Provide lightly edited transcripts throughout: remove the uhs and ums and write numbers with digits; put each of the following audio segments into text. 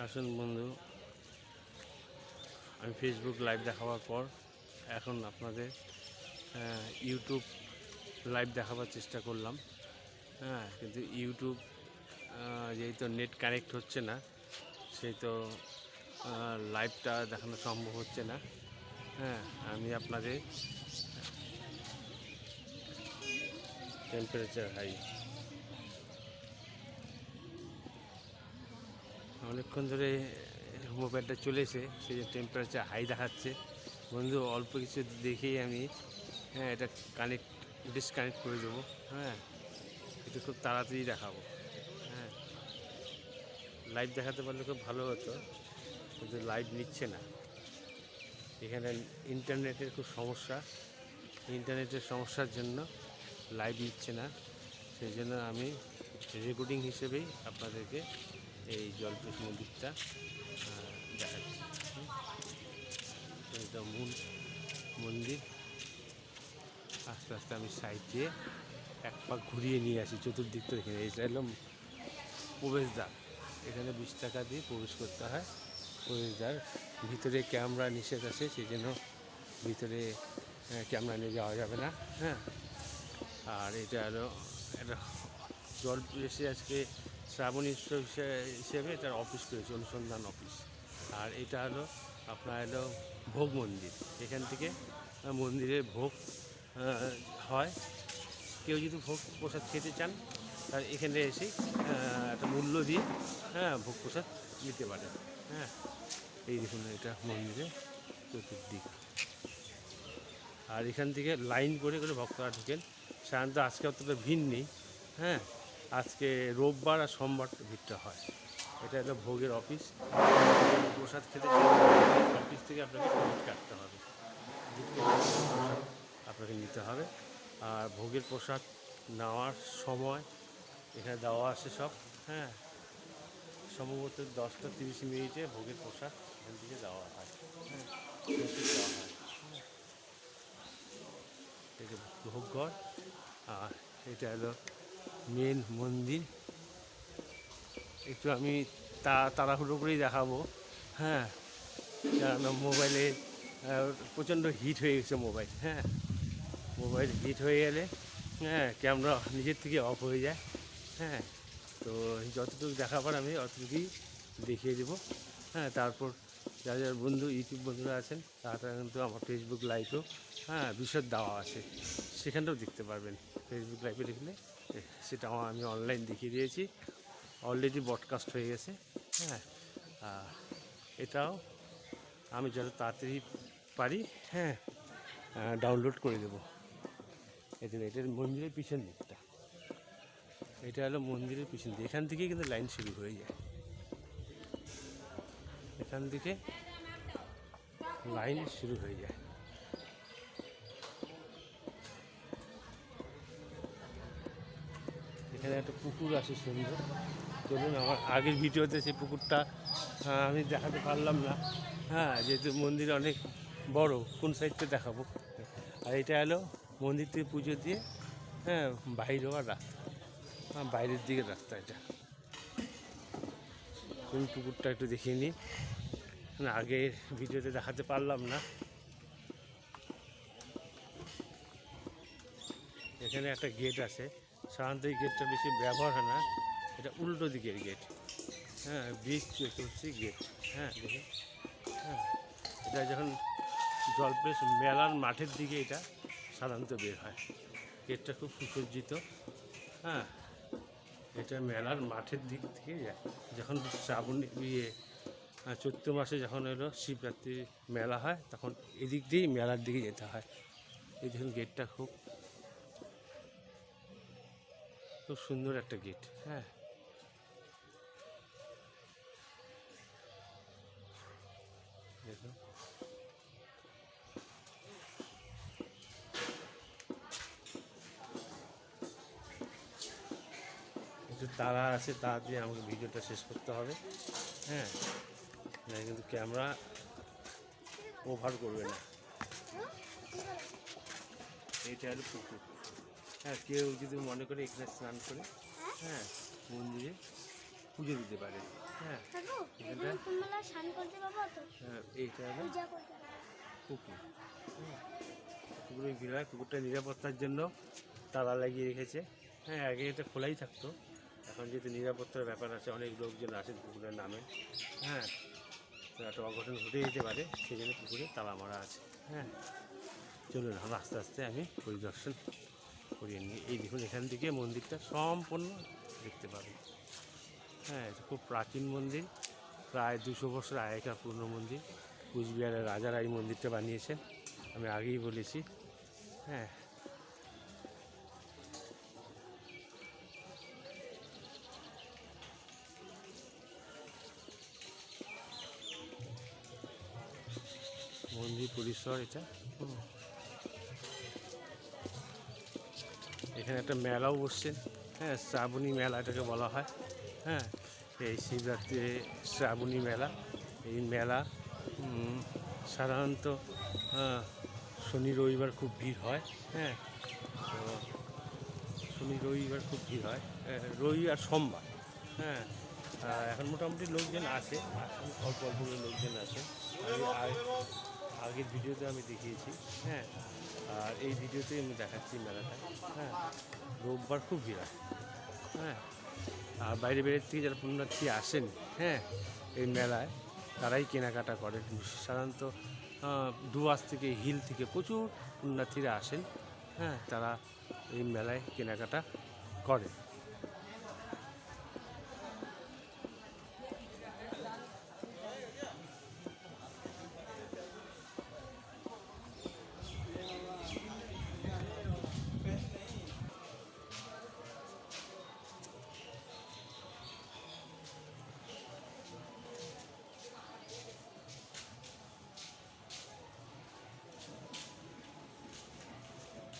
আসুন বন্ধু, আমি ফেসবুক লাইভ দেখাবার পর এখন আপনাদের ইউটিউব লাইভ দেখাবার চেষ্টা করলাম। কিন্তু ইউটিউব যেহেতু নেট কানেক্ট হচ্ছে না, সেই তো লাইভটা দেখানো সম্ভব হচ্ছে না। আমি আপনাদের টেম্পারেচার হাই, অনেকক্ষণ ধরে মোবাইলটা চলেছে, সেই যে টেম্পারেচার হাই দেখাচ্ছে। বন্ধু, অল্প কিছু দেখেই আমি এটা ডিসকানেক্ট করে দেবো। এটা খুব তাড়াতাড়ি দেখাবো। লাইভ দেখাতে পারলে খুব ভালো হতো, কিন্তু লাইভ নিচ্ছে না। এখানে ইন্টারনেটের খুব সমস্যা, ইন্টারনেটের সমস্যার জন্য লাইভ নিচ্ছে না। সেই জন্য আমি রেকর্ডিং হিসেবেই আপনাদেরকে এই জলপেশ মন্দিরটা দেখাচ্ছি। এটা মূল মন্দির। আস্তে আস্তে আমি সাইড দিয়ে এক পাক ঘুরিয়ে নিয়ে আসি চতুর্দিক থেকে। এটা হলো প্রবেশদ্বার, এখানে 20 টাকা দিয়ে প্রবেশ করতে হয়। প্রবেশদ্বার, ভিতরে ক্যামেরা নিষেধ আছে, সেই জন্য ভিতরে ক্যামেরা নিয়ে যাওয়া যাবে না। আর এটা হলো একটা জলপেশে আজকে শ্রাবণ উৎসব হিসেবে এটার অফিস করেছে, অনুসন্ধান অফিস। আর এটা হলো আপনার ভোগ মন্দির। এখান থেকে মন্দিরে ভোগ হয়। কেউ যদি ভোগ প্রসাদ খেতে চান, তাহলে এখানে এসে একটা মূল্য দিয়ে ভোগ প্রসাদ নিতে পারেন। এই দেখুন, এটা মন্দিরে চতুর্দিক। আর এখান থেকে লাইন করে করে ভক্তরা ঢুকেন। সাধারণত আজকে অতটা ভিড় নেই। আজকে রোববার আর সোমবার ভিড়টা হয়। এটা হলো ভোগের অফিস। প্রসাদ খেতে অফিস থেকে আপনাকে টিকিট কাটতে হবে, প্রসাদ আপনাকে নিতে হবে। আর ভোগের প্রসাদ নেওয়ার সময় এখানে দেওয়া আছে সব। সম্ভবত 10টা 30 মিনিটে ভোগের প্রসাদ এখান থেকে দেওয়া হয়। দেওয়া হয়। এটা ভোগঘর। আর এটা হলো মেন মন্দির। একটু আমি তাড়াহুড়ো করেই দেখাবো। কেননা মোবাইলে প্রচণ্ড হিট হয়ে গেছে মোবাইল। মোবাইল হিট হয়ে গেলে ক্যামেরা নিজের থেকে অফ হয়ে যায়। তো যতটুকু দেখাবার আমি অতটুকুই দেখিয়ে দেবো। তারপর যারা যারা বন্ধু ইউটিউব বন্ধুরা আছেন, তারা কিন্তু আমার ফেসবুক লাইভেও বিশদ দেওয়া আছে, সেখানটাও দেখতে পারবেন। ফেসবুক লাইভে দেখলে সেটাও আমি অনলাইন দেখিয়ে দিয়েছি, অলরেডি ব্রডকাস্ট হয়ে গেছে। এটাও আমি যত তাড়াতাড়ি পারি ডাউনলোড করে দেবো। এটার মন্দিরের পিছন দিকটা, এটা হলো মন্দিরের পিছন দিক। এখান থেকেই কিন্তু লাইন শুরু হয়ে যায়, এখান থেকে লাইন শুরু হয়ে যায়। এখানে একটা পুকুর আছে সুন্দর। চলুন, আমার আগের ভিডিওতে সেই পুকুরটা আমি দেখাতে পারলাম না। যেহেতু মন্দির অনেক বড়, কোন সাইডটা দেখাবো। আর এটা হলো মন্দির থেকে পুজো দিয়ে বাইরে হওয়ার রাস্তা, বাইরের দিকের রাস্তা এটা। কোন পুকুরটা একটু দেখিয়ে নিই, আগে ভিডিওতে দেখাতে পারলাম না। এখানে একটা গেট আছে, সাধারণত এই গেটটা বেশি ব্যবহার হয় না। এটা উল্টো দিকের গেট, ব্রিজ চতুর্থী গেট। দেখুন, এটা যখন জলপেশ মেলার মাঠের দিকে এটা সাধারণত বের হয়। গেটটা খুব সুসজ্জিত। এটা মেলার মাঠের দিক থেকে যায়। যখন শ্রাবণ চৈত্র মাসে যখন হলো শিবরাত্রির মেলা হয়, তখন এদিক দিয়েই মেলার দিকে যেতে হয়। এই দেখুন, গেটটা খুব খুব সুন্দর একটা গেট। দেখুন, একটু তাড়া আছে, তাড়া দিয়ে আমাকে ভিডিওটা শেষ করতে হবে। কিন্তু ক্যামেরা ওভার করবে না। এটা হলো পুকুর। কেউ যদি মনে করে এখানে স্নান করে মন্দিরে পুজো দিতে পারে। হ্যাঁ থাকো এটা এখানে তোমরা স্নান করতে পারো তো এইটা হলো পূজা করতে কুকুর। কুকুরে ভিড় হয়, কুকুরটা নিরাপত্তার জন্য তালা লাগিয়ে রেখেছে। হ্যাঁ আগে এটা খোলাই থাকতো, এখন যেহেতু নিরাপত্তার ব্যাপার আছে অনেক লোকজন আসেন কুকুরের নামে। হ্যাঁ তো একটা অঘটন ঘটে যেতে পারে, সেই জন্য পুকুরে তালা মারা আছে। হ্যাঁ চলুন আমরা আস্তে আস্তে আমি পরিদর্শন করিয়ে নিই। এই দেখুন এখান থেকে মন্দিরটা সম্পূর্ণ দেখতে পাবেন। হ্যাঁ এটা খুব প্রাচীন মন্দির, প্রায় 200 বছর আগেকার পুরনো মন্দির। কুচবিহারের রাজারা এই মন্দিরটা বানিয়েছেন, আমি আগেই বলেছি। হ্যাঁ মন্দির পরিসর এটা। এখানে একটা মেলাও বসছেন। হ্যাঁ শ্রাবণী মেলা এটাকে বলা হয়। হ্যাঁ এই শিবরাত্রি শ্রাবণী মেলা, এই মেলা সাধারণত শনি রবিবার খুব ভিড় হয়। হ্যাঁ তো শনি রবিবার খুব ভিড় হয়, রবি আর সোমবার। হ্যাঁ এখন মোটামুটি লোকজন আসে, অল্প অল্প করে লোকজন আসে। আগের ভিডিওতে আমি দেখিয়েছি। হ্যাঁ আর এই ভিডিওতেই আমি দেখাচ্ছি মেলাটা। হ্যাঁ রোববার খুব ভিড় হয়। হ্যাঁ আর বাইরে বাইরের থেকে যারা পুণ্যার্থী আসেন, হ্যাঁ এই মেলায় তারাই কেনাকাটা করেন। সাধারণত ডুয়ার্স থেকে হিল থেকে প্রচুর পুণ্যার্থীরা আসেন। হ্যাঁ তারা এই মেলায় কেনাকাটা করে।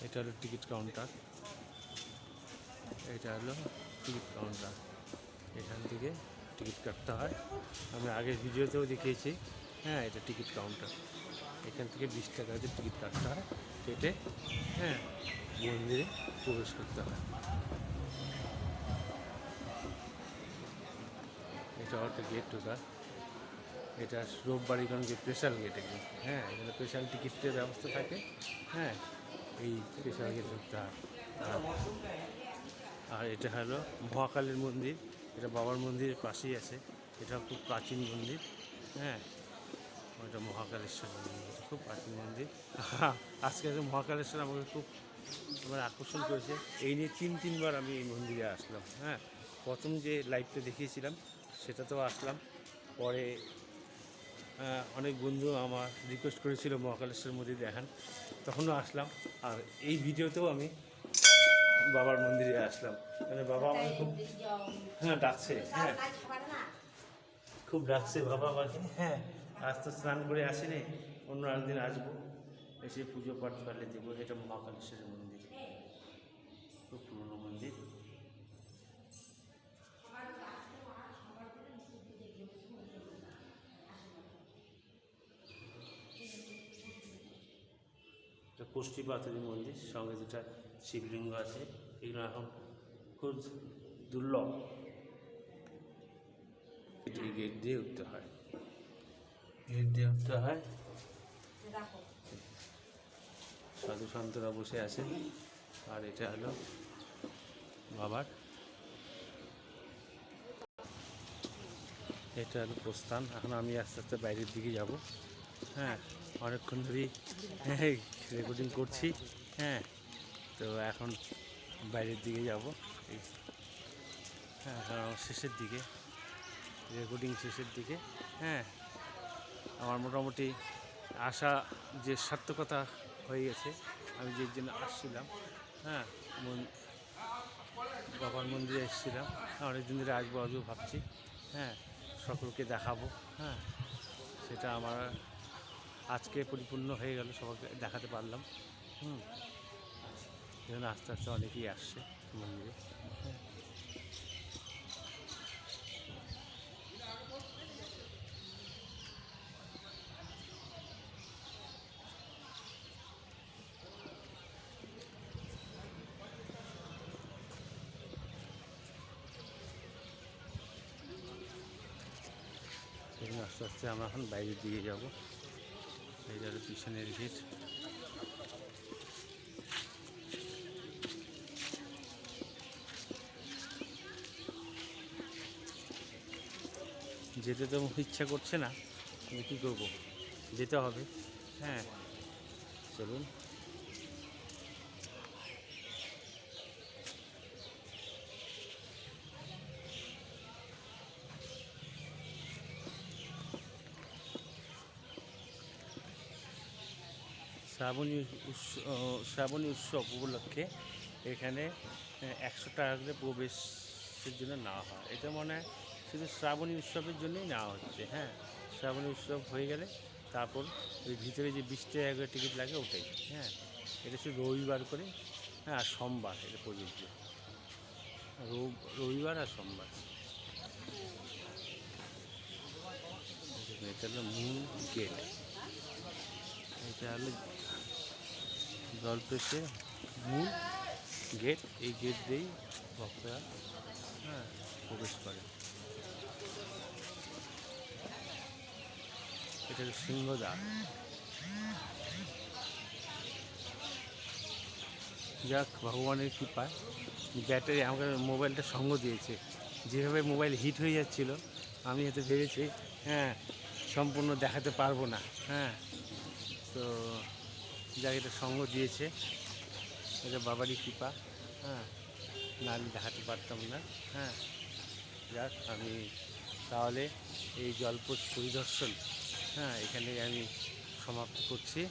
এটা হলো টিকিট কাউন্টার, এটা হলো টিকিট কাউন্টার, এখান থেকে টিকিট কাটতে হয়। আমি আগের ভিডিওতেও দেখিয়েছি। হ্যাঁ এটা টিকিট কাউন্টার, এখান থেকে 20 টাকা দিয়ে টিকিট কাটতে হয়, কেটে হ্যাঁ মন্দিরে প্রবেশ করতে হয়। এটা একটা গেট ঢোকা, এটা রোববাড়িগঞ্জের স্পেশাল গেট এখানে। হ্যাঁ এখানে স্পেশাল টিকিটের ব্যবস্থা থাকে। হ্যাঁ এই স্পেশাল গেট ঢুকতে হয়। আর এটা হলো মহাকালের মন্দির, এটা বাবার মন্দিরের পাশেই আছে। এটা খুব প্রাচীন মন্দির। হ্যাঁ ওইটা মহাকালেশ্বর মন্দির, এটা খুব প্রাচীন মন্দির। আজকে মহাকালেশ্বর আমাকে খুব আকর্ষণ করেছে। এই নিয়ে 3-3বার আমি এই মন্দিরে আসলাম। হ্যাঁ প্রথম যে লাইভটা দেখিয়েছিলাম সেটাতেও আসলাম, পরে অনেক বন্ধু আমার রিকোয়েস্ট করেছিল মহাকালেশ্বর মন্দির দেখান, তখনও আসলাম। আর এই ভিডিওতেও আমি বাবার মন্দিরে আসলাম, মানে বাবা আমাকে খুব ডাকছে। হ্যাঁ খুব ডাকছে বাবা আমাকে। হ্যাঁ আজ তো স্নান করে আসিনি, অন্য একদিন আসবো, এসে পুজো পাঠ পারলে দেবো। এটা মহাকালেশ্বরের মন্দির, খুব পুরনো মন্দির। এটা কোষ্ঠী পাথরের মন্দির, সঙ্গে দুটা শিবলিঙ্গ আছে। এগুলো এখন খুব দুর্লভ। এই গেট দিয়ে উঠতে হয়, গেট দিয়ে উঠতে হয়। সাধু সন্তরা বসে আছেন। আর এটা হলো বাবার, এটা হলো প্রস্থান। এখন আমি আস্তে আস্তে বাইরের দিকে যাব। হ্যাঁ অনেকক্ষণ ধরেই রেকর্ডিং করছি। হ্যাঁ তো এখন বাইরের দিকে যাব। হ্যাঁ কারণ শেষের দিকে, রেকর্ডিং শেষের দিকে। হ্যাঁ আমার মোটামুটি আশা যে সার্থকতা হয়ে গেছে। আমি যে জন্য আসছিলাম, হ্যাঁ বাবার মন্দিরে এসেছিলাম, অনেকদিন ধরে আসবো আসবো ভাবছি। হ্যাঁ সকলকে দেখাবো। হ্যাঁ সেটা আমার আজকে পরিপূর্ণ হয়ে গেল, সবাইকে দেখাতে পারলাম। যেন আস্তে আস্তে অনেকেই আসছে মন্দিরে। হ্যাঁ আস্তে আস্তে আমরা এখন বাইরে দিয়ে যাব। এই যার পিছনের গেট। যেতে তো ইচ্ছা করছে না, কিন্তু কী করবো, যেতে হবে। হ্যাঁ, চলুন। শ্রাবণী উৎসব উপলক্ষে এখানে 100 টাকা করে প্রবেশের জন্য নেওয়া হয়। এটা মনে হয় শুধু শ্রাবণী উৎসবের জন্যই নেওয়া হচ্ছে। হ্যাঁ, শ্রাবণী উৎসব হয়ে গেলে তারপর ওই ভিতরে যে 20 টাকা করে টিকিট লাগে ওটাই। হ্যাঁ, এটা শুধু রবিবার করে। হ্যাঁ, আর সোমবার এটা প্রযোজ্য। রবিবার আর সোমবার। এটা হলো মূল গেট। এটা হলো জলপেশে মূল গেট। এই গেট দিয়েই ভক্তরা প্রবেশ করে। এটা হলো সিংহদ্বার। যাক, ভগবানের কৃপায় ব্যাটারি আমাকে মোবাইলটা সঙ্গ দিয়েছে। যেভাবে মোবাইল হিট হয়ে যাচ্ছিল, আমি হয়তো ভেবেছি সম্পূর্ণ দেখাতে পারবো না। তো যাক, এটা সঙ্গ দিয়েছে, এটা বাবারই কৃপা। নাহলে দেখাতে পারতাম না। যাক, আমি তাহলে এই জলপথ পরিদর্শন এখানে আমি সমাপ্ত করছি।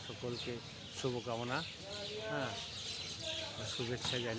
সকলকে শুভকামনা, শুভেচ্ছা জানি।